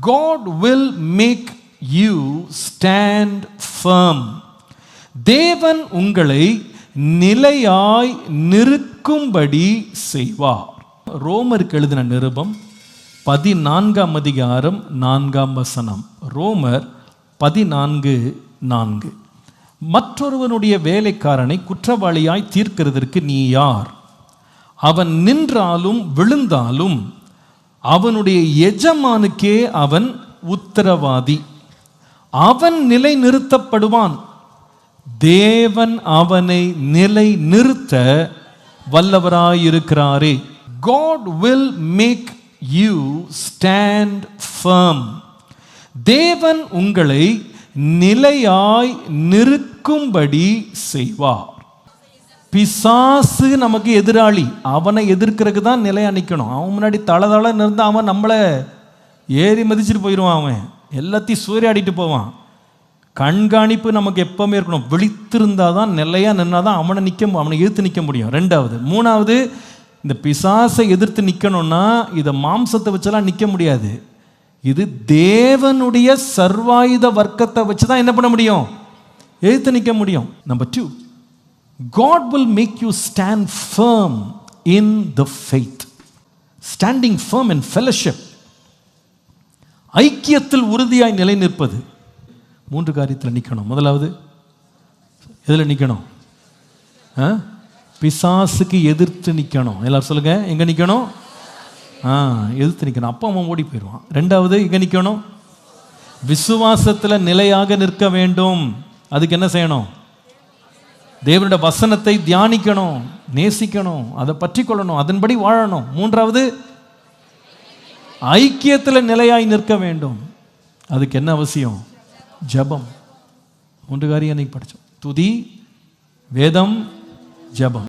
God will make you stand firm. தேவன் உங்களை நிலையாய் நிற்கும்படி செய்வார். ரோமருக்கு எழுதின நிருபம் 14 அதிகாரம் 4 ரோமர் 14:4. மற்றொருவனுடைய வேலைக்காரனை குற்றவாளியாய் தீர்க்கிறதற்கு நீ யார்? அவன் நின்றாலும் விழுந்தாலும் அவனுடைய எஜமானுக்கே அவன் உத்தரவாதி. அவன் நிலை நிறுத்தப்படுவான். தேவன் அவனை நிலை நிறுத்த வல்லவராயிருக்கிறாரே. God will make you stand firm. தேவன் உங்களை நிலையாய் நிற்கும்படி செய்வார். பிசாசு நமக்கு எதிராளி. அவனை எதிர்க்கிறதுக்கு தான் நிலையா நிற்கணும். அவன் முன்னாடி தளதள இருந்தால் அவன் நம்மளை ஏறி மதிச்சுட்டு போயிடுவான். அவன் எல்லாத்தையும் சூறையாடிட்டு போவான். கண்காணிப்பு நமக்கு எப்பவுமே இருக்கணும். விழித்திருந்தால் தான் நிலையா நின்றாதான் அவனை எதிர்த்து நிற்க முடியும். 2வது 3வது, இந்த பிசாசை எதிர்த்து நிற்கணும்னா இதை மாம்சத்தை வச்செல்லாம் நிற்க முடியாது. இது தேவனுடைய சர்வாயுத வர்க்கத்தை வச்சு தான் என்ன பண்ண முடியும்? எதிர்த்து நிற்க முடியும். Number 2, God will make you stand firm in the faith. Standing firm in fellowship. ஐக்கியத்தில் உறுதியாய் நிலை நிற்பது. 3 காரியத்தில் நிற்கணும். முதலாவது எதில் நிற்கணும்? பிசாசுக்கு எதிர்த்து நிற்கணும். எல்லாரும் சொல்லுங்க, எங்க நிற்கணும்? எதிர்த்து நிற்கணும். அப்போ அவன் ஓடி போயிடுவான். 2வது எங்க நிற்கணும்? விசுவாசத்தில் நிலையாக நிற்க வேண்டும். அதுக்கு என்ன செய்யணும்? தேவனுடைய வசனத்தை தியானிக்கணும், நேசிக்கணும், அதை பற்றி கொள்ளணும், அதன்படி வாழணும். 3வது ஐக்கியத்தில் நிலையாய் நிற்க வேண்டும். அதுக்கு என்ன அவசியம்? ஜெபம். 3 காரியம் அன்னைக்கு படித்தோம். துதி, வேதம், ஜெபம்.